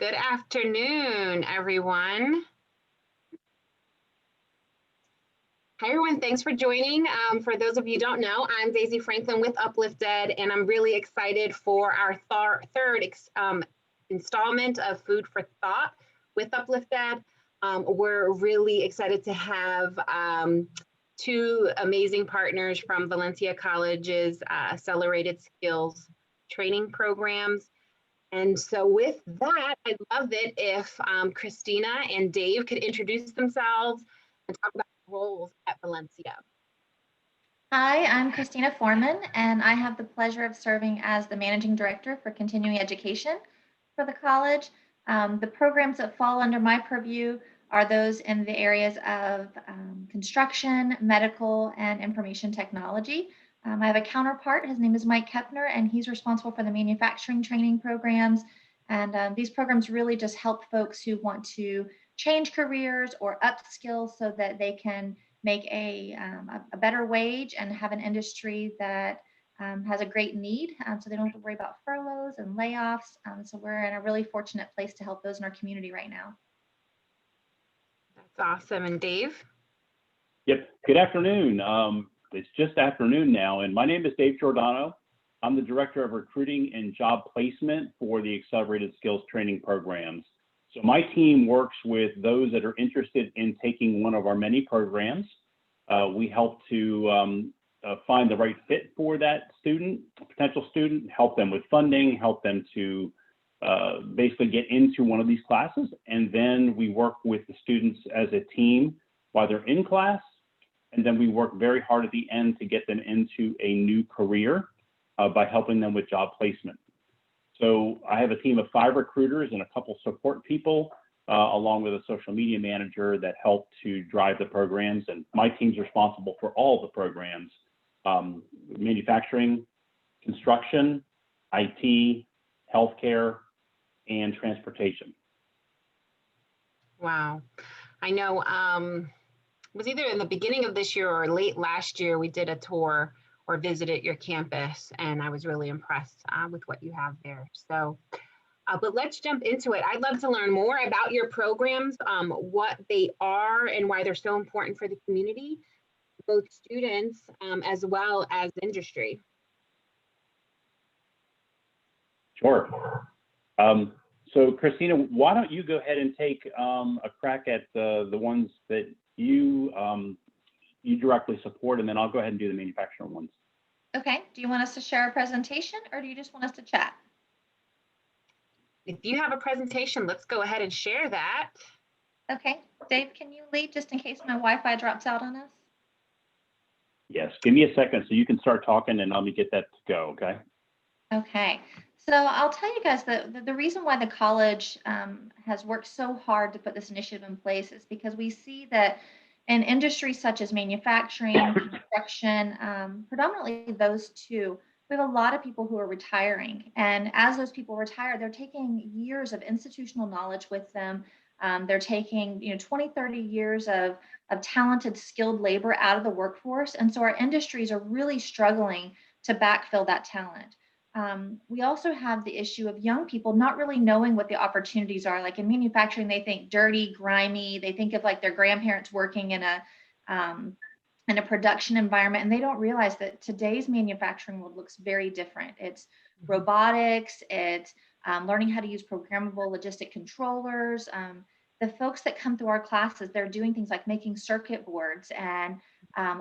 Good afternoon, everyone. Hi, everyone. Thanks for joining. For those of you who don't know, I'm Daisy Franklin with UpliftED, and I'm really excited for our third installment of Food for Thought with UpliftED. We're really excited to have two amazing partners from Valencia College's Accelerated Skills Training Programs. And so with that, I'd love it if Christina and Dave could introduce themselves and talk about roles at Valencia. Hi, I'm Christina Foreman, and I have the pleasure of serving as the Managing Director for Continuing Education for the college. The programs that fall under my purview are those in the areas of construction, medical, and information technology. I have a counterpart, his name is Mike Kepner, and he's responsible for the manufacturing training programs. And these programs really just help folks who want to change careers or upskill so that they can make a better wage and have an industry that has a great need, so they don't have to worry about furloughs and layoffs. So we're in a really fortunate place to help those in our community right now. That's awesome. And Dave? Yep. Good afternoon. It's just afternoon now, and my name is Dave Giordano. I'm the Director of Recruiting and Job Placement for the Accelerated Skills Training Programs. So my team works with those that are interested in taking one of our many programs. We help to find the right fit for that student, potential student, help them with funding, help them to basically get into one of these classes. And then we work with the students as a team while they're in class. And then we work very hard at the end to get them into a new career by helping them with job placement. So I have a team of 5 recruiters and a couple support people, along with a social media manager that help to drive the programs. And my team's responsible for all the programs: manufacturing, construction, IT, healthcare, and transportation. Wow. I know it was either in the beginning of this year or late last year, we did a tour or visited your campus, and I was really impressed with what you have there. So, but let's jump into it. I'd love to learn more about your programs, what they are and why they're so important for the community, both students as well as industry. Sure. So Christina, why don't you go ahead and take a crack at the ones that you directly support, and then I'll go ahead and do the manufacturing ones. Okay. Do you want us to share a presentation, or do you just want us to chat? If you have a presentation, let's go ahead and share that. Okay. Dave, can you lead just in case my Wi-Fi drops out on us? Yes. Give me a second so you can start talking, and let me get that to go, okay? Okay. So I'll tell you guys that the reason why the college has worked so hard to put this initiative in place is because we see that in industries such as manufacturing, construction, predominantly those two, we have a lot of people who are retiring. And as those people retire, they're taking years of institutional knowledge with them. They're taking 20, 30 years of talented, skilled labor out of the workforce. And so our industries are really struggling to backfill that talent. We also have the issue of young people not really knowing what the opportunities are. Like in manufacturing, they think dirty, grimy. They think of like their grandparents working in a production environment, and they don't realize that today's manufacturing world looks very different. It's robotics, it's learning how to use programmable logistic controllers. The folks that come through our classes, they're doing things like making circuit boards and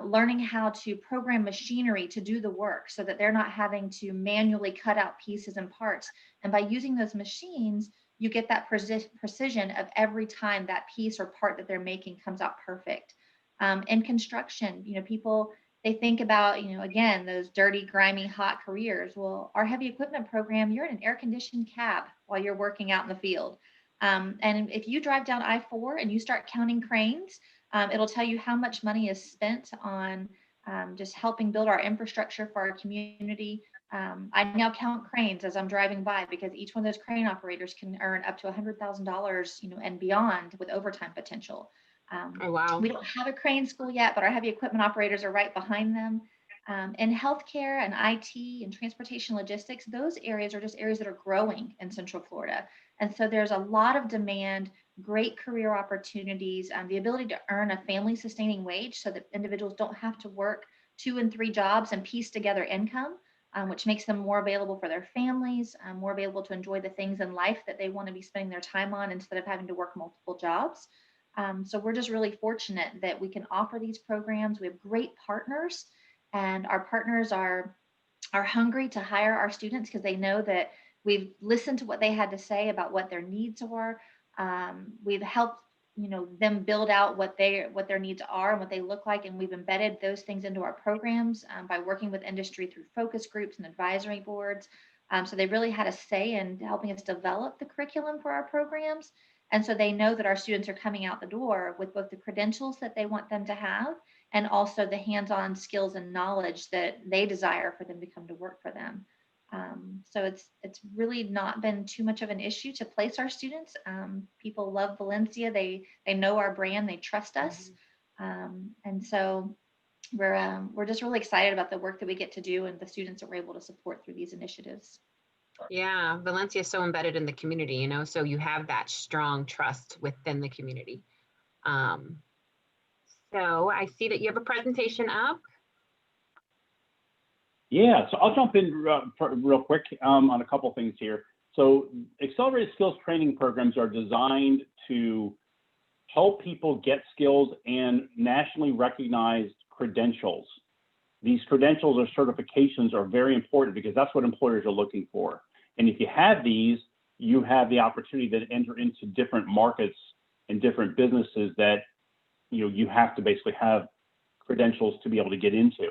learning how to program machinery to do the work so that they're not having to manually cut out pieces and parts. And by using those machines, you get that precision of every time that piece or part that they're making comes out perfect. In construction, people, they think about, again, those dirty, grimy, hot careers. Well, our heavy equipment program, you're in an air-conditioned cab while you're working out in the field. And if you drive down I-4 and you start counting cranes, it'll tell you how much money is spent on just helping build our infrastructure for our community. I now count cranes as I'm driving by because each one of those crane operators can earn up to $100,000, and beyond with overtime potential. Oh, wow. We don't have a crane school yet, but our heavy equipment operators are right behind them. In healthcare and IT and transportation logistics, those areas are just areas that are growing in Central Florida. And so there's a lot of demand, great career opportunities, the ability to earn a family sustaining wage so that individuals don't have to work 2 and 3 jobs and piece together income, which makes them more available for their families, more available to enjoy the things in life that they want to be spending their time on instead of having to work multiple jobs. So we're just really fortunate that we can offer these programs. We have great partners, and our partners are hungry to hire our students because they know that we've listened to what they had to say about what their needs are. We've helped them build out what their needs are and what they look like, and we've embedded those things into our programs by working with industry through focus groups and advisory boards. So they really had a say in helping us develop the curriculum for our programs. And so they know that our students are coming out the door with both the credentials that they want them to have and also the hands-on skills and knowledge that they desire for them to come to work for them. So it's really not been too much of an issue to place our students. People love Valencia. They know our brand. They trust us. And so we're just really excited about the work that we get to do and the students that we're able to support through these initiatives. Yeah, Valencia is so embedded in the community, so you have that strong trust within the community. So I see that you have a presentation up. Yeah, so I'll jump in real quick on a couple things here. So accelerated skills training programs are designed to help people get skills and nationally recognized credentials. These credentials or certifications are very important because that's what employers are looking for. And if you have these, you have the opportunity to enter into different markets and different businesses that you have to basically have credentials to be able to get into.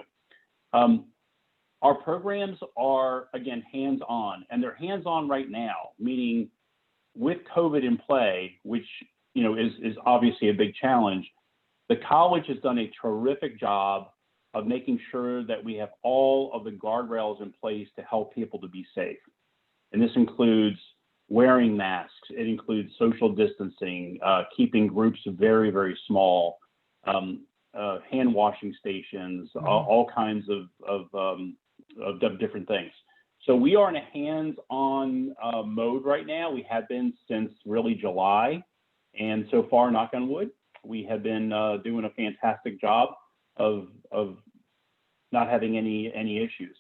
Our programs are, again, hands-on, and they're hands-on right now, meaning with COVID in play, which is obviously a big challenge, the college has done a terrific job of making sure that we have all of the guardrails in place to help people to be safe. And this includes wearing masks, it includes social distancing, keeping groups very, very small, hand washing stations, all kinds of different things. So we are in a hands-on mode right now. We have been since really July. And so far, knock on wood, we have been doing a fantastic job of not having any issues.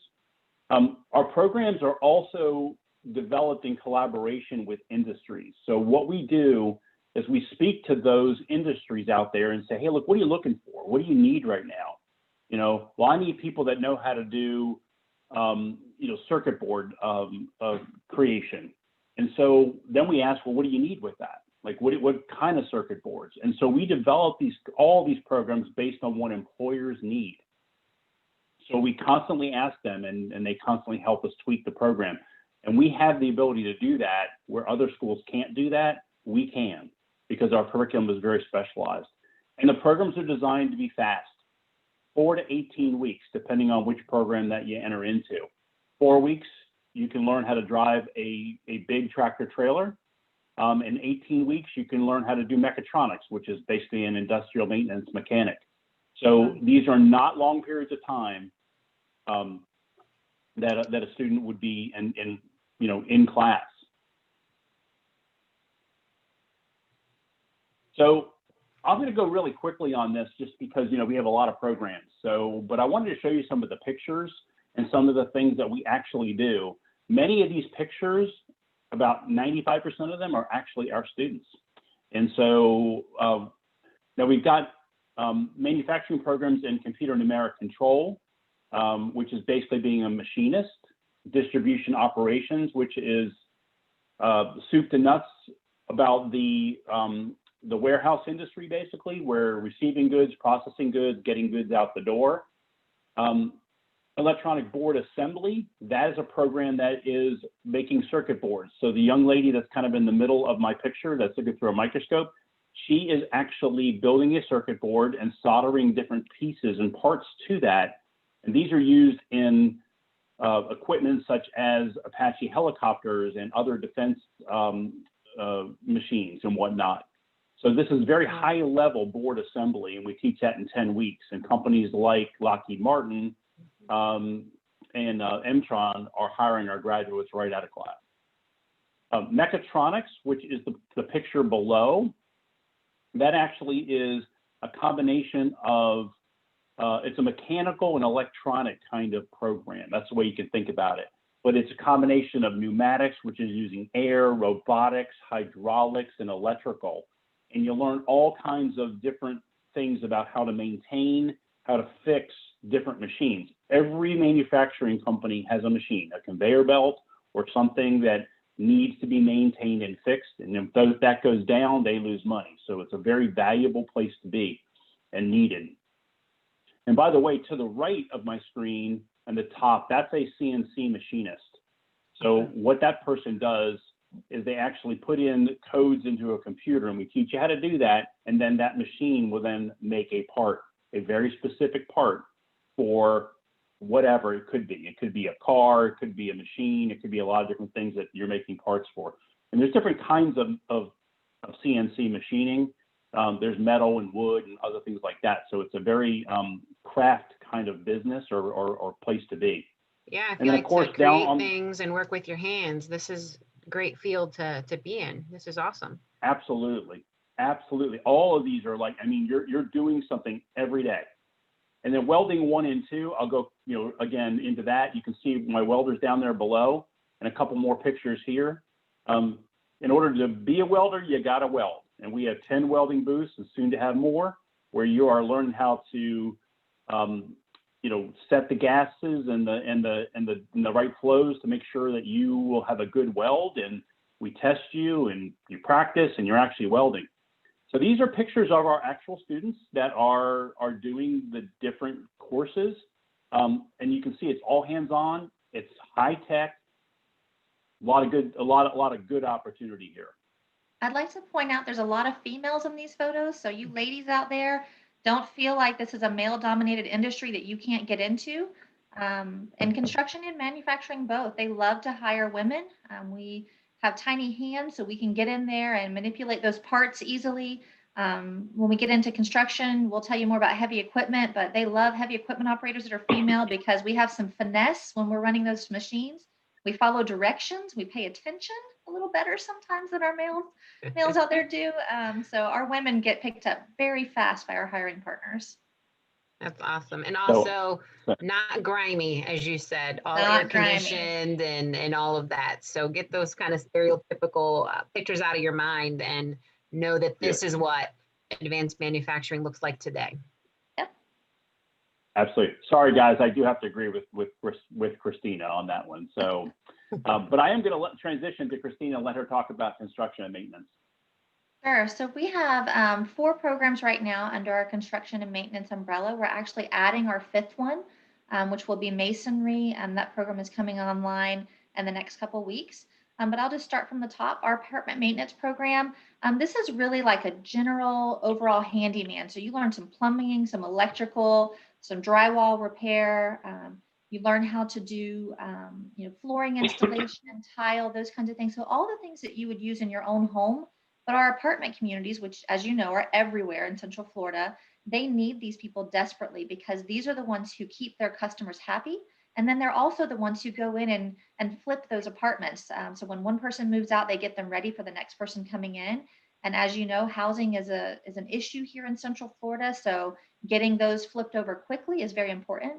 Our programs are also developed in collaboration with industries. So what we do is we speak to those industries out there and say, hey, look, what are you looking for? What do you need right now? Well, I need people that know how to do circuit board creation. And so then we ask, well, what do you need with that? Like what kind of circuit boards? And so we develop all these programs based on what employers need. So we constantly ask them and they constantly help us tweak the program. And we have the ability to do that where other schools can't do that, we can, because our curriculum is very specialized. And the programs are designed to be fast, 4 to 18 weeks, depending on which program that you enter into. 4 weeks, you can learn how to drive a big tractor trailer. In 18 weeks, you can learn how to do mechatronics, which is basically an industrial maintenance mechanic. So these are not long periods of time that a student would be in class. So I'm going to go really quickly on this just because we have a lot of programs. But I wanted to show you some of the pictures and some of the things that we actually do. Many of these pictures, about 95% of them are actually our students. And so now we've got manufacturing programs in computer numeric control, which is basically being a machinist, distribution operations, which is soup to nuts about the warehouse industry, basically, where receiving goods, processing goods, getting goods out the door. Electronic board assembly, that is a program that is making circuit boards. So the young lady that's kind of in the middle of my picture that's looking through a microscope, she is actually building a circuit board and soldering different pieces and parts to that. And these are used in equipment such as Apache helicopters and other defense machines and whatnot. So this is very high level board assembly, and we teach that in 10 weeks. And companies like Lockheed Martin and Mtron are hiring our graduates right out of class. Mechatronics, which is the picture below, that actually is a combination of, it's a mechanical and electronic kind of program. That's the way you can think about it. But it's a combination of pneumatics, which is using air, robotics, hydraulics, and electrical. And you'll learn all kinds of different things about how to maintain, how to fix different machines. Every manufacturing company has a machine, a conveyor belt, or something that needs to be maintained and fixed. And if that goes down, they lose money. So it's a very valuable place to be and needed. And by the way, to the right of my screen and the top, that's a CNC machinist. So what that person does is they actually put in codes into a computer, and we teach you how to do that. And then that machine will then make a part, a very specific part for whatever it could be. It could be a car, it could be a machine, it could be a lot of different things that you're making parts for. And there's different kinds of CNC machining. There's metal and wood and other things like that. So it's a very craft kind of business or place to be. Yeah, I And feel then, like of course, to down create on, things and work with your hands, this is a great field to be in. This is awesome. absolutely, absolutely. All of these are like, I mean, you're doing something every day. And then welding 1 and 2, I'll go, again into that. You can see my welders down there below, and a couple more pictures here. In order to be a welder, you got to weld. And we have 10 welding booths, and soon to have more, where you are learning how to, set the gases and the right flows to make sure that you will have a good weld. And we test you, and you practice, and you're actually welding. So these are pictures of our actual students that are doing the different courses. And you can see it's all hands-on, it's high tech, a lot of good opportunity here. I'd like to point out there's a lot of females in these photos. So you ladies out there, don't feel like this is a male dominated industry that you can't get into. In construction and manufacturing, both, they love to hire women. We have tiny hands, so we can get in there and manipulate those parts easily. When we get into construction, we'll tell you more about heavy equipment, but they love heavy equipment operators that are female because we have some finesse when we're running those machines. We follow directions, we pay attention a little better sometimes than our males out there do. So our women get picked up very fast by our hiring partners. That's awesome. And also not grimy, as you said, all air conditioned and all of that. So get those kind of stereotypical pictures out of your mind and know that this is what advanced manufacturing looks like today. Yep. Absolutely. Sorry, guys, I do have to agree with Christina on that one. So, but I am going to transition to Christina and let her talk about construction and maintenance. Sure. So we have 4 programs right now under our construction and maintenance umbrella. We're actually adding our 5th one, which will be masonry. That program is coming online in the next couple of weeks. But I'll just start from the top. Our apartment maintenance program, this is really like a general overall handyman. So you learn some plumbing, some electrical, some drywall repair. You learn how to do flooring installation, tile, those kinds of things. So all the things that you would use in your own home. But our apartment communities, which, as you know, are everywhere in Central Florida, they need these people desperately because these are the ones who keep their customers happy. And then they're also the ones who go in and flip those apartments. So when one person moves out, they get them ready for the next person coming in. And as you know, housing is an issue here in Central Florida. So getting those flipped over quickly is very important.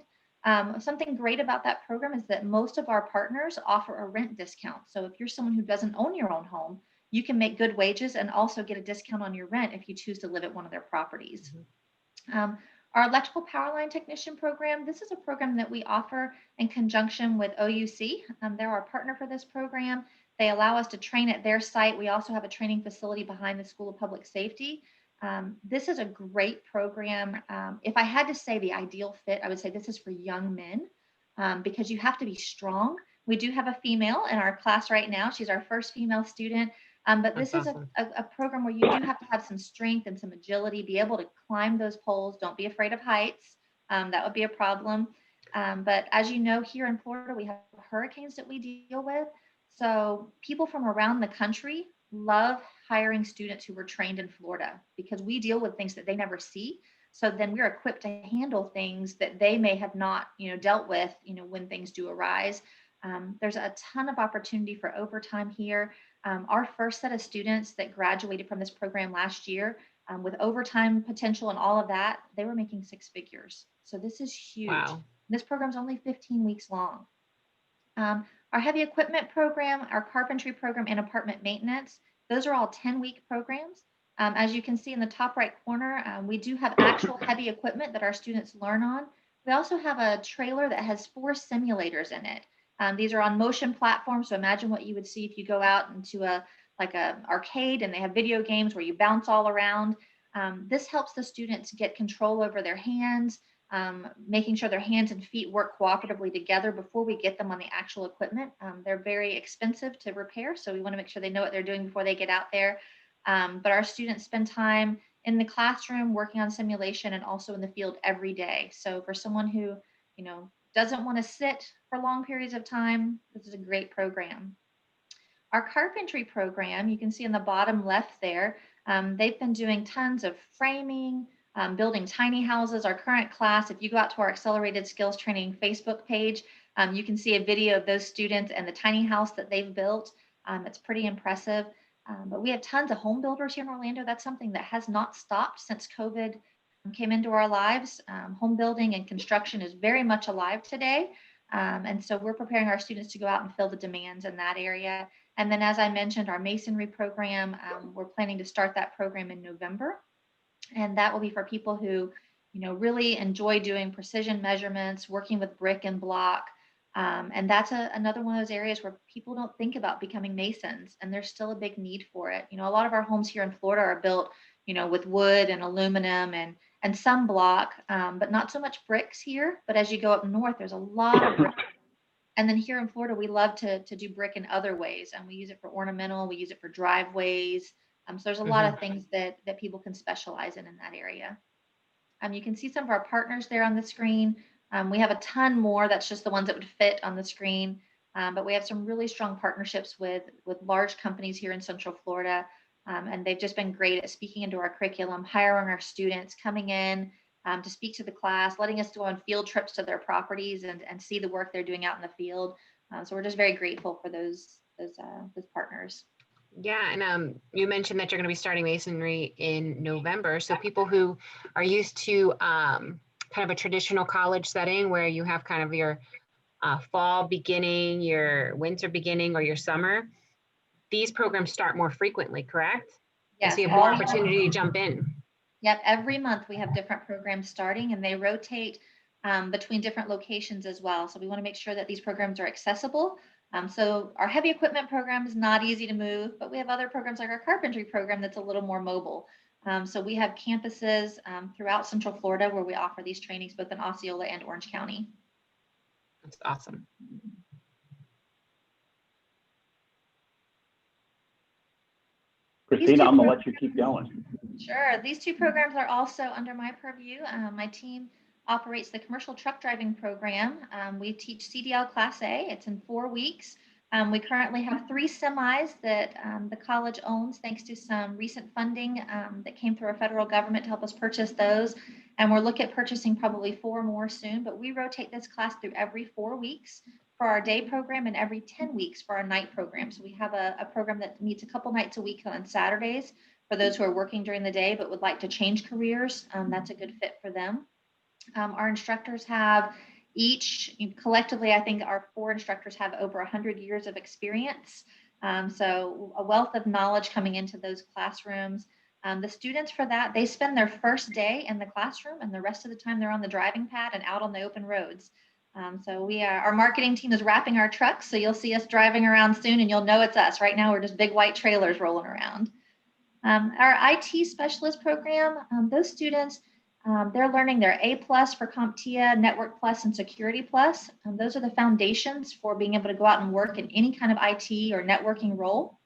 Something great about that program is that most of our partners offer a rent discount. So if you're someone who doesn't own your own home, you can make good wages and also get a discount on your rent if you choose to live at one of their properties. Mm-hmm. Our electrical power line technician program, this is a program that we offer in conjunction with OUC. They're our partner for this program. They allow us to train at their site. We also have a training facility behind the School of Public Safety. This is a great program. If I had to say the ideal fit, I would say this is for young men because you have to be strong. We do have a female in our class right now. She's our first female student. But this is a program where you do have to have some strength and some agility, be able to climb those poles. Don't be afraid of heights. That would be a problem. But as you know, here in Florida, we have hurricanes that we deal with. So people from around the country love hiring students who were trained in Florida because we deal with things that they never see. So then we're equipped to handle things that they may have not, dealt with, when things do arise. There's a ton of opportunity for overtime here. Our first set of students that graduated from this program last year, with overtime potential and all of that, they were making six figures. So this is huge. Wow. This program's only 15 weeks long. Our heavy equipment program, our carpentry program, and apartment maintenance, those are all 10-week programs. As you can see in the top right corner, we do have actual heavy equipment that our students learn on. We also have a trailer that has 4 simulators in it. These are on motion platforms, so imagine what you would see if you go out into a arcade and they have video games where you bounce all around. This helps the students get control over their hands, making sure their hands and feet work cooperatively together before we get them on the actual equipment. They're very expensive to repair, so we want to make sure they know what they're doing before they get out there. But our students spend time in the classroom working on simulation and also in the field every day. So for someone who, doesn't want to sit for long periods of time, this is a great program. Our carpentry program, you can see in the bottom left there, they've been doing tons of framing, building tiny houses. Our current class, if you go out to our Accelerated Skills Training Facebook page, you can see a video of those students and the tiny house that they've built. It's pretty impressive. But we have tons of home builders here in Orlando. That's something that has not stopped since COVID came into our lives. Home building and construction is very much alive today. And so we're preparing our students to go out and fill the demands in that area. And then, as I mentioned, our masonry program, we're planning to start that program in November. And that will be for people who, really enjoy doing precision measurements, working with brick and block. And that's another one of those areas where people don't think about becoming masons, and there's still a big need for it. A lot of our homes here in Florida are built, with wood and aluminum and some block, but not so much bricks here. But as you go up north, there's a lot of brick. And then here in Florida, we love to do brick in other ways, and we use it for ornamental, we use it for driveways. So there's a lot of things that people can specialize in that area. You can see some of our partners there on the screen. We have a ton more. That's just the ones that would fit on the screen. But we have some really strong partnerships with large companies here in Central Florida. And they've just been great at speaking into our curriculum, hiring our students, coming in to speak to the class, letting us go on field trips to their properties and see the work they're doing out in the field. So we're just very grateful for those partners. Yeah, and you mentioned that you're going to be starting masonry in November. So people who are used to kind of a traditional college setting where you have kind of your fall beginning, your winter beginning, or your summer, these programs start more frequently, correct? Yes. So you have more opportunity to jump in. Yep, every month we have different programs starting, and they rotate between different locations as well. So we want to make sure that these programs are accessible. So our heavy equipment program is not easy to move, but we have other programs like our carpentry program that's a little more mobile. So we have campuses throughout Central Florida where we offer these trainings both in Osceola and Orange County. That's awesome. Christina, I'm going to let you keep going. Sure. These two programs are also under my purview. My team operates the commercial truck driving program. We teach CDL Class A. It's in 4 weeks. We currently have 3 semis that the college owns thanks to some recent funding that came through our federal government to help us purchase those. And we're looking at purchasing probably 4 more soon, but we rotate this class through every 4 weeks for our day program and every 10 weeks for our night program. So we have a program that meets a couple nights a week on Saturdays for those who are working during the day but would like to change careers. That's a good fit for them. Our instructors have each, collectively, I think our 4 instructors have over 100 years of experience. So a wealth of knowledge coming into those classrooms. The students for that, they spend their first day in the classroom and the rest of the time they're on the driving pad and out on the open roads. So our marketing team is wrapping our trucks. So you'll see us driving around soon and you'll know it's us. Right now, we're just big white trailers rolling around. Our IT specialist program, those students, they're learning their A+ for CompTIA, Network Plus, and Security Plus. Those are the foundations for being able to go out and work in any kind of IT or networking role.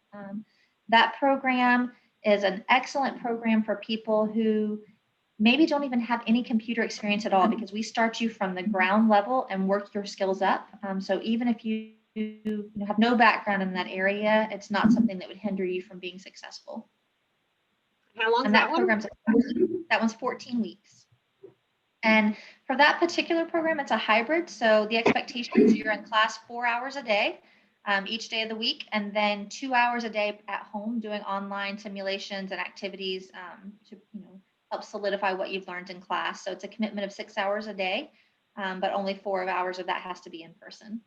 That program is an excellent program for people who maybe don't even have any computer experience at all, because we start you from the ground level and work your skills up. So even if you have no background in that area, it's not something that would hinder you from being successful. How long is and that one? That one's 14 weeks. And for that particular program, it's a hybrid. So the expectation is you're in class 4 hours a day. each day of the week, and then 2 hours a day at home doing online simulations and activities to help solidify what you've learned in class. So it's a commitment of 6 hours a day, but only 4 hours of that has to be in person.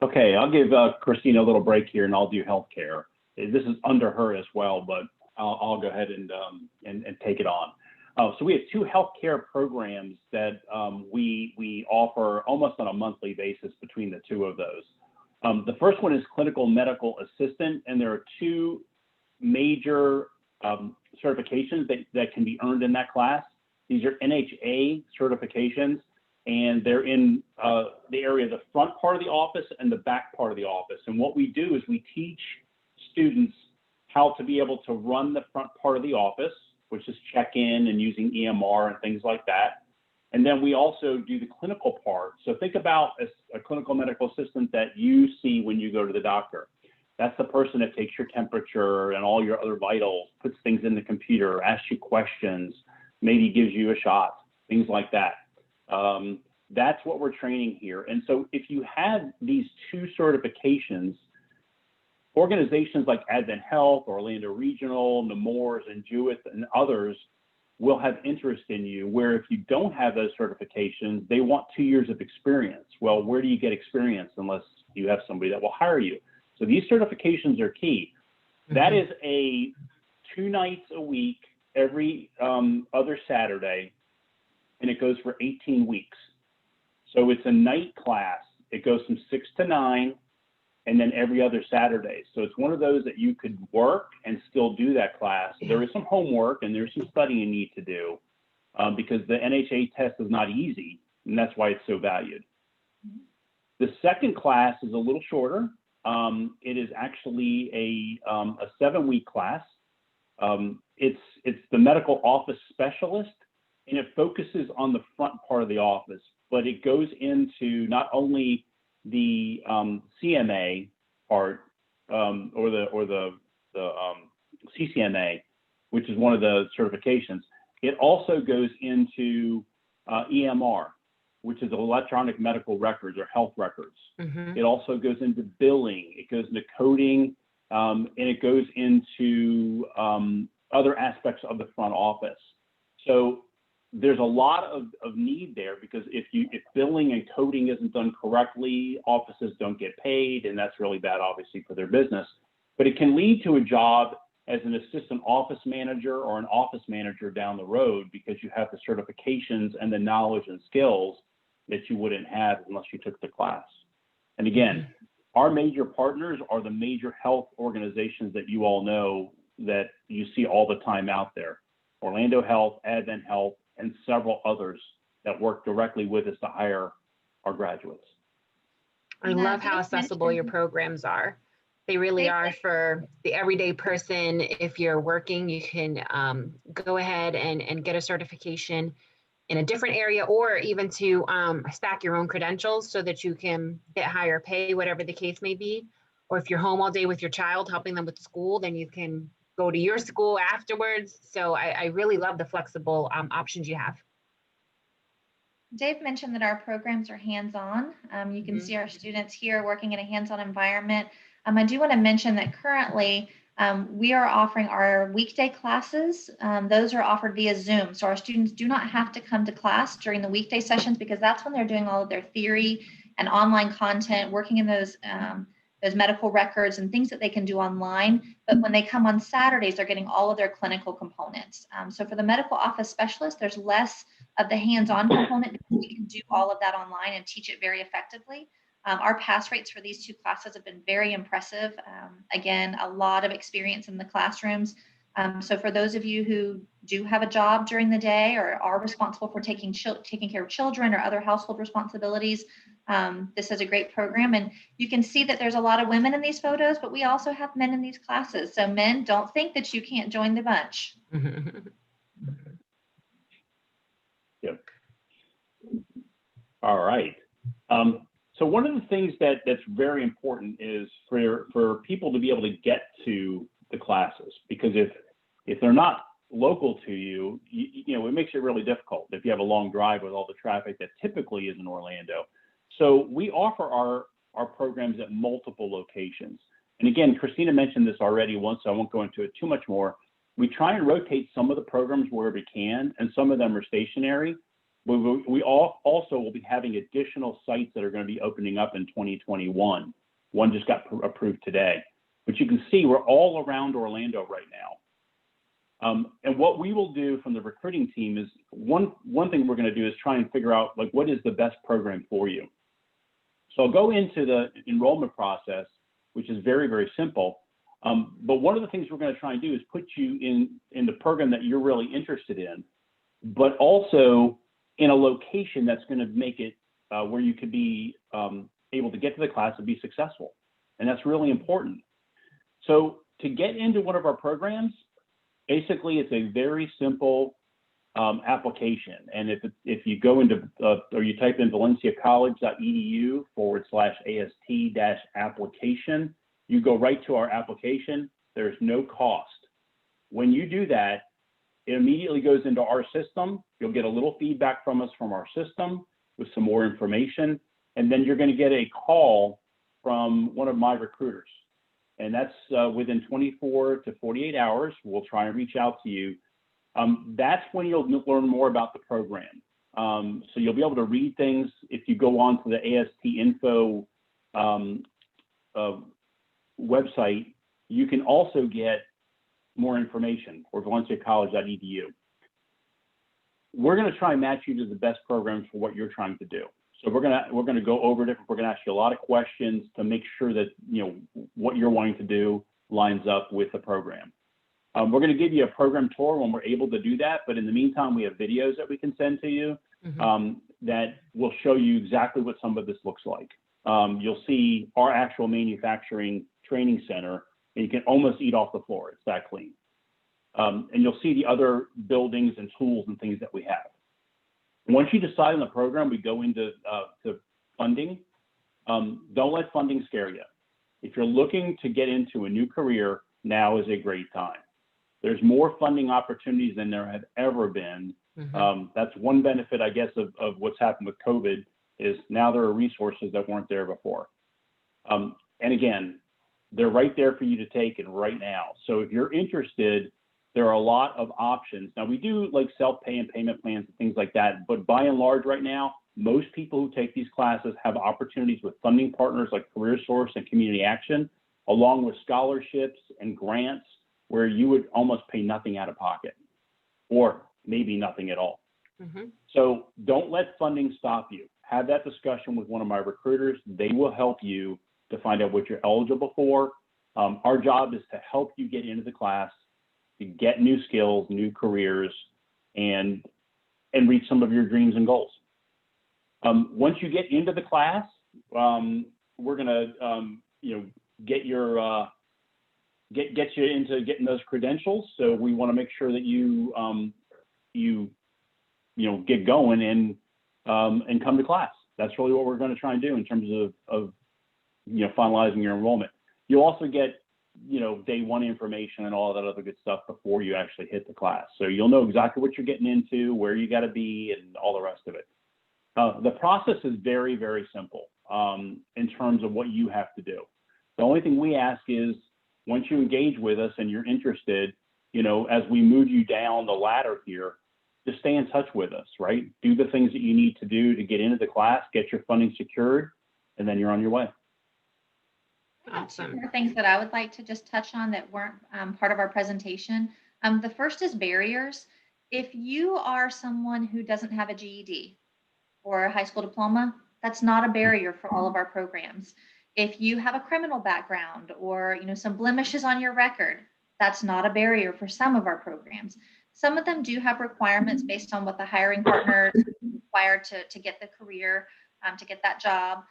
Okay, I'll give Christina a little break here, and I'll do healthcare. This is under her as well, but I'll go ahead and take it on. So we have 2 healthcare programs that we offer almost on a monthly basis between the 2 of those. The first one is clinical medical assistant, and there are 2 major certifications that can be earned in that class. These are NHA certifications, and they're in the area of the front part of the office and the back part of the office. And what we do is we teach students how to be able to run the front part of the office, which is check-in and using EMR and things like that. And then we also do the clinical part. So think about a clinical medical assistant that you see when you go to the doctor. That's the person that takes your temperature and all your other vitals, puts things in the computer, asks you questions, maybe gives you a shot, things like that. That's what we're training here. And so if you have these 2 certifications, organizations like Advent Health, Orlando Regional, Nemours, and Jewett, and others will have interest in you, where if you don't have those certifications, they want 2 years of experience. Well, where do you get experience unless you have somebody that will hire you? So these certifications are key. Mm-hmm. That is a 2 nights a week, every other Saturday, and it goes for 18 weeks. So it's a night class. It goes from 6 to 9, and then every other Saturday. So it's one of those that you could work and still do that class. So there is some homework and there's some studying you need to do because the NHA test is not easy, and that's why it's so valued. The second class is a little shorter. It is actually a 7-week class. It's the medical office specialist, and it focuses on the front part of the office, but it goes into not only the CMA part or the CCMA, which is one of the certifications. It also goes into EMR, which is electronic medical records or health records. Mm-hmm. It also goes into billing. It goes into coding, and it goes into other aspects of the front office. So there's a lot of need there, because if billing and coding isn't done correctly, offices don't get paid, and that's really bad, obviously, for their business. But it can lead to a job as an assistant office manager or an office manager down the road, because you have the certifications and the knowledge and skills that you wouldn't have unless you took the class. And again, our major partners are the major health organizations that you all know that you see all the time out there: Orlando Health, Advent Health, and several others that work directly with us to hire our graduates. I love how accessible your programs are. They really are for the everyday person. If you're working, you can go ahead and get a certification in a different area, or even to stack your own credentials so that you can get higher pay, whatever the case may be. Or if you're home all day with your child, helping them with school, then you can go to your school afterwards. So I really love the flexible options you have. Dave mentioned that our programs are hands-on. You can see our students here working in a hands-on environment. I do want to mention that currently we are offering our weekday classes. Those are offered via Zoom. So our students do not have to come to class during the weekday sessions, because that's when they're doing all of their theory and online content, working in those medical records and things that they can do online. But when they come on Saturdays, they're getting all of their clinical components. So for the medical office specialist, there's less of the hands-on component, because we can do all of that online and teach it very effectively. Our pass rates for these 2 classes have been very impressive. Again, a lot of experience in the classrooms. So for those of you who do have a job during the day or are responsible for taking care of children or other household responsibilities, this is a great program. And you can see that there's a lot of women in these photos, but we also have men in these classes. So men, don't think that you can't join the bunch. Yep. All right. So one of the things that's very important is for people to be able to get to the classes, because if they're not local to you, it makes it really difficult if you have a long drive with all the traffic that typically is in Orlando. So we offer our programs at multiple locations. And again, Christina mentioned this already once, so I won't go into it too much more. We try and rotate some of the programs where we can, and some of them are stationary. We also will be having additional sites that are going to be opening up in 2021. One just got approved today. But you can see we're all around Orlando right now. And what we will do from the recruiting team is one thing we're going to do is try and figure out like what is the best program for you. So I'll go into the enrollment process, which is very, very simple. But one of the things we're going to try and do is put you in the program that you're really interested in, but also in a location that's going to make it where you could be able to get to the class and be successful. And that's really important. So to get into one of our programs, basically it's a very simple application. And if you go into or you type in valenciacollege.edu/AST-application, you go right to our application. There's no cost. When you do that, it immediately goes into our system. You'll get a little feedback from us from our system with some more information. And then you're going to get a call from one of my recruiters. And that's within 24 to 48 hours. We'll try and reach out to you. That's when you'll learn more about the program. So you'll be able to read things. If you go on to the AST Info website, you can also get more information or valenciacollege.edu. We're going to try and match you to the best programs for what you're trying to do. So we're going to go over different. We're going to ask you a lot of questions to make sure that what you're wanting to do lines up with the program. We're going to give you a program tour when we're able to do that. But in the meantime, we have videos that we can send to you that will show you exactly what some of this looks like. You'll see our actual manufacturing training center, and you can almost eat off the floor. It's that clean. And you'll see the other buildings and tools and things that we have. Once you decide on the program, we go into to funding. Don't let funding scare you. If you're looking to get into a new career, now is a great time. There's more funding opportunities than there have ever been. That's one benefit, I guess, of what's happened with COVID is now there are resources that weren't there before. And again, they're right there for you to take and right now. So if you're interested, there are a lot of options. Now we do like self-pay and payment plans and things like that, but by and large right now, most people who take these classes have opportunities with funding partners like CareerSource and Community Action, along with scholarships and grants where you would almost pay nothing out of pocket or maybe nothing at all. So don't let funding stop you. Have that discussion with one of my recruiters. They will help you to find out what you're eligible for. Our job is to help you get into the class, to get new skills, new careers, and reach some of your dreams and goals. Once you get into the class, we're gonna get you into getting those credentials. So we want to make sure that you get going and come to class. That's really what we're going to try and do in terms of finalizing your enrollment. You'll also get day one information and all that other good stuff before you actually hit the class. So you'll know exactly what you're getting into, where you got to be, and all the rest of it. The process is very, very simple in terms of what you have to do. The only thing we ask is once you engage with us and you're interested, as we move you down the ladder here, just stay in touch with us, right? Do the things that you need to do to get into the class, get your funding secured, and then you're on your way. Awesome. Two more things that I would like to just touch on that weren't part of our presentation. The first is barriers. If you are someone who doesn't have a GED or a high school diploma, that's not a barrier for all of our programs. If you have a criminal background or some blemishes on your record, that's not a barrier for some of our programs. Some of them do have requirements based on what the hiring partner required to get the career, to get that job.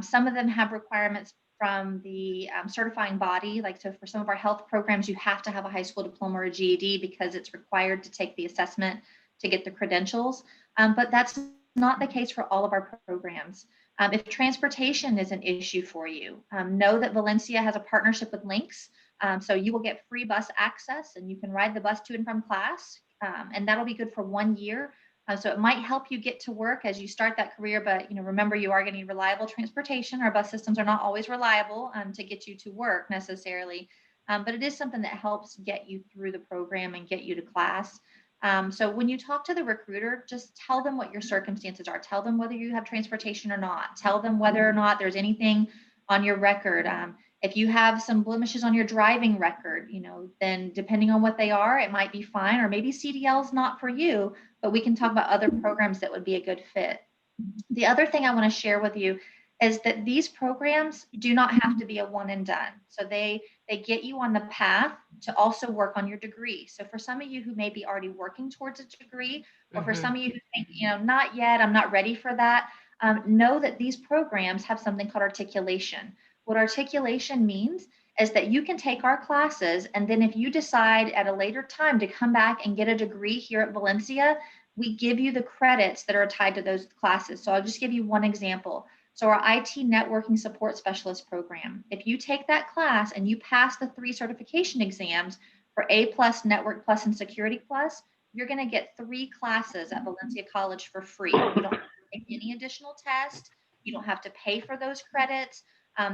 Some of them have requirements from the certifying body, so for some of our health programs, you have to have a high school diploma or a GED because it's required to take the assessment to get the credentials. But that's not the case for all of our programs. If transportation is an issue for you, know that Valencia has a partnership with Lynx. So you will get free bus access, and you can ride the bus to and from class, and that'll be good for 1 year. So it might help you get to work as you start that career, but remember, you are going to need reliable transportation. Our bus systems are not always reliable to get you to work necessarily, but it is something that helps get you through the program and get you to class. So when you talk to the recruiter, just tell them what your circumstances are. Tell them whether you have transportation or not. Tell them whether or not there's anything on your record. If you have some blemishes on your driving record, then depending on what they are, it might be fine, or maybe CDL is not for you, but we can talk about other programs that would be a good fit. The other thing I want to share with you is that these programs do not have to be a one and done. So they get you on the path to also work on your degree. So for some of you who may be already working towards a degree, or for some of you who think, not yet, I'm not ready for that, know that these programs have something called articulation. What articulation means is that you can take our classes, and then if you decide at a later time to come back and get a degree here at Valencia, we give you the credits that are tied to those classes. So I'll just give you one example. So our IT Networking Support Specialist program, if you take that class and you pass the 3 certification exams for A+, Network Plus, and Security Plus, you're going to get 3 classes at Valencia College for free. You don't have to take any additional test. You don't have to pay for those credits.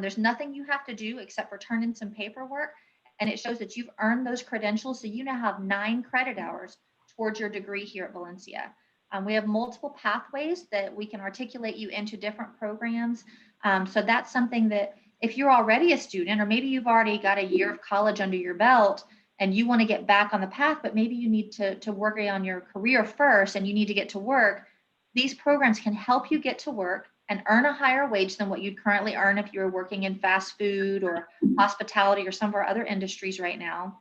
There's nothing you have to do except for turn in some paperwork, and it shows that you've earned those credentials. So you now have 9 credit hours towards your degree here at Valencia. We have multiple pathways that we can articulate you into different programs. So that's something that if you're already a student, or maybe you've already got a year of college under your belt and you want to get back on the path, but maybe you need to work on your career first and you need to get to work, these programs can help you get to work and earn a higher wage than what you'd currently earn if you were working in fast food or hospitality or some of our other industries right now.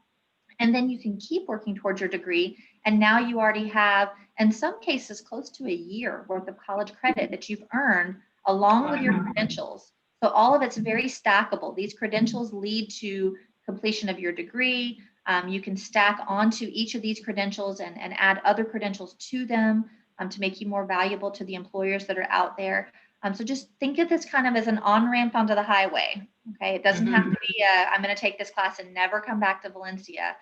And then you can keep working towards your degree. And now you already have, in some cases, close to a year worth of college credit that you've earned along with your credentials. So all of it's very stackable. These credentials lead to completion of your degree. You can stack onto each of these credentials and add other credentials to them to make you more valuable to the employers that are out there. So just think of this kind of as an on-ramp onto the highway. Okay, it doesn't have to be I'm going to take this class and never come back to Valencia.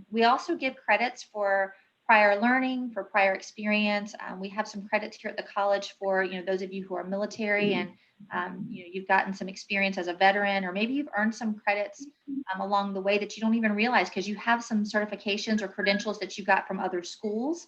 We also give credits for prior learning, for prior experience. We have some credits here at the college for those of you who are military and you've gotten some experience as a veteran, or maybe you've earned some credits along the way that you don't even realize because you have some certifications or credentials that you got from other schools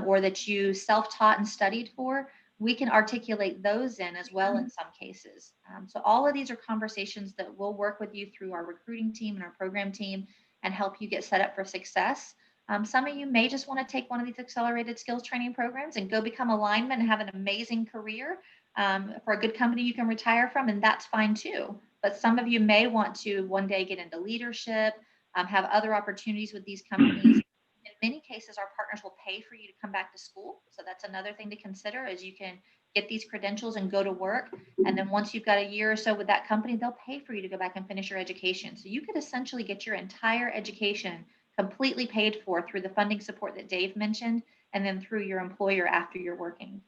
or that you self-taught and studied for. We can articulate those in as well in some cases. So all of these are conversations that we'll work with you through our recruiting team and our program team and help you get set up for success. Some of you may just want to take one of these accelerated skills training programs and go become a lineman and have an amazing career for a good company you can retire from, and that's fine too. But some of you may want to one day get into leadership, have other opportunities with these companies. In many cases, our partners will pay for you to come back to school. So that's another thing to consider, is you can get these credentials and go to work. And then once you've got a year or so with that company, they'll pay for you to go back and finish your education. So you could essentially get your entire education completely paid for through the funding support that Dave mentioned, and then through your employer after you're working.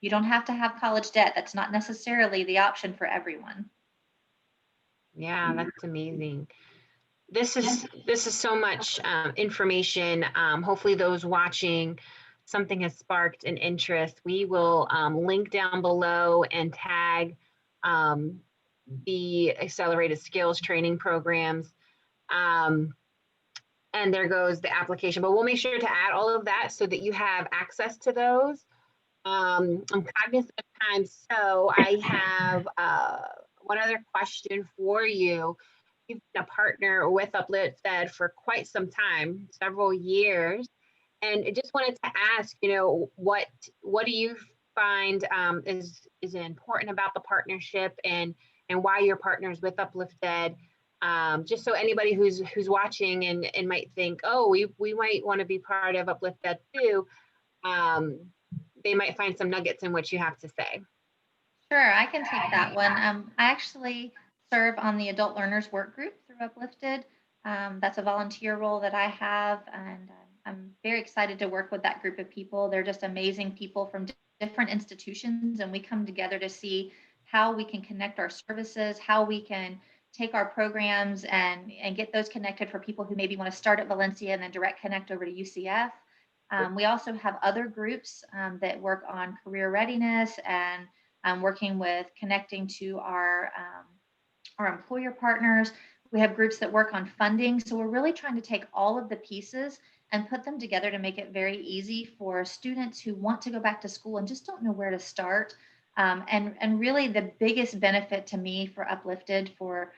You don't have to have college debt. That's not necessarily the option for everyone. Yeah, that's amazing. This is so much information. Hopefully those watching, something has sparked an interest. We will link down below and tag the accelerated skills training programs. And there goes the application, but we'll make sure to add all of that so that you have access to those. I'm cognizant of time, so I have one other question for you. You've been a partner with UpliftED for quite some time, several years, and I just wanted to ask, what do you find is important about the partnership, and why you're partners with UpliftED? Just so anybody who's watching and might think, oh, we might want to be part of UpliftED too, they might find some nuggets in what you have to say. Sure, I can take that one. I actually serve on the Adult Learners Work Group through UpliftED. That's a volunteer role that I have, and I'm very excited to work with that group of people. They're just amazing people from different institutions, and we come together to see how we can connect our services, how we can take our programs and get those connected for people who maybe want to start at Valencia and then direct connect over to UCF. We also have other groups that work on career readiness and working with connecting to our employer partners. We have groups that work on funding. So we're really trying to take all of the pieces and put them together to make it very easy for students who want to go back to school and just don't know where to start. And really the biggest benefit to me for UpliftED, for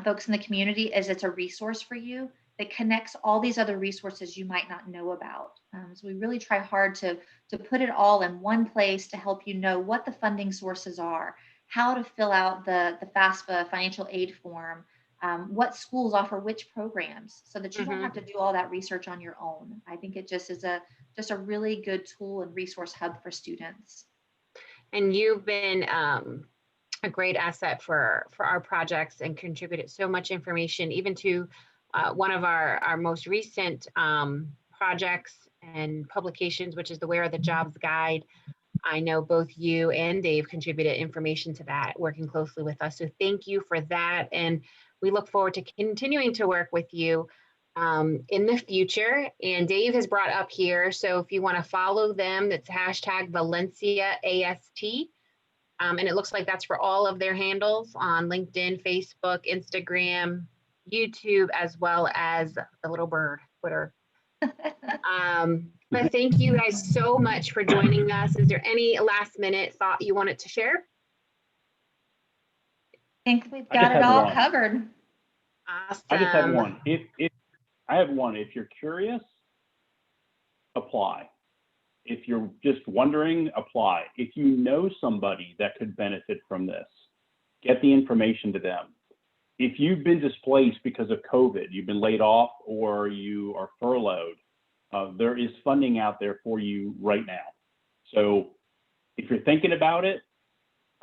folks in the community, is it's a resource for you that connects all these other resources you might not know about. So we really try hard to put it all in one place to help you know what the funding sources are, how to fill out the FAFSA financial aid form, what schools offer which programs, so that you don't have to do all that research on your own. I think it just is a really good tool and resource hub for students. And you've been a great asset for our projects and contributed so much information, even to one of our most recent projects and publications, which is the Where Are the Jobs Guide. I know both you and Dave contributed information to that, working closely with us. So thank you for that. And we look forward to continuing to work with you in the future. And Dave has brought up here, so if you want to follow them, that's #ValenciaAST. And it looks like that's for all of their handles on LinkedIn, Facebook, Instagram, YouTube, as well as the little bird, Twitter. But thank you guys so much for joining us. Is there any last minute thought you wanted to share? I think we've got it all covered. Awesome. I just have one. If you're curious, apply. If you're just wondering, apply. If you know somebody that could benefit from this, get the information to them. If you've been displaced because of COVID, you've been laid off or you are furloughed, there is funding out there for you right now. So if you're thinking about it,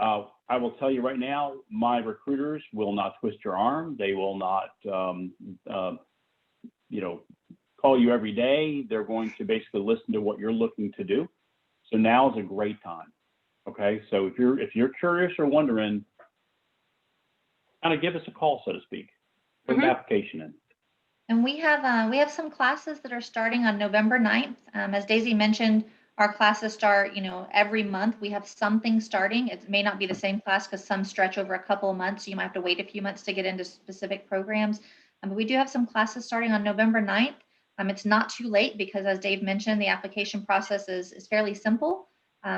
I will tell you right now, my recruiters will not twist your arm. They will not, call you every day. They're going to basically listen to what you're looking to do. So now is a great time. Okay, so if you're curious or wondering, kind of give us a call, so to speak. Put an application in. And we have some classes that are starting on November 9th. As Daisy mentioned, our classes start, every month. We have something starting. It may not be the same class because some stretch over a couple of months. So you might have to wait a few months to get into specific programs. But we do have some classes starting on November 9th. It's not too late because, as Dave mentioned, the application process is fairly simple.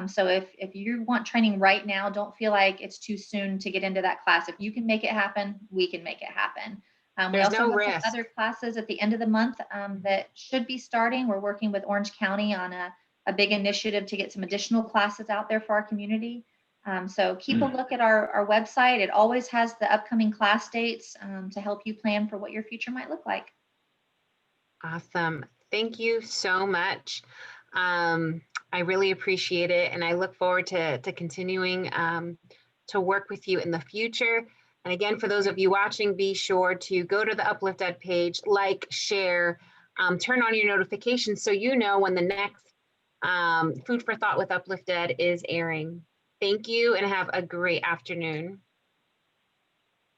So if you want training right now, don't feel like it's too soon to get into that class. If you can make it happen, we can make it happen. We also have some other classes at the end of the month that should be starting. We're working with Orange County on a big initiative to get some additional classes out there for our community. So keep a look at our website. It always has the upcoming class dates to help you plan for what your future might look like. Awesome. Thank you so much. I really appreciate it. And I look forward to continuing to work with you in the future. And again, for those of you watching, be sure to go to the UpliftED page, like, share, turn on your notifications so you know when the next Food for Thought with UpliftED is airing. Thank you and have a great afternoon.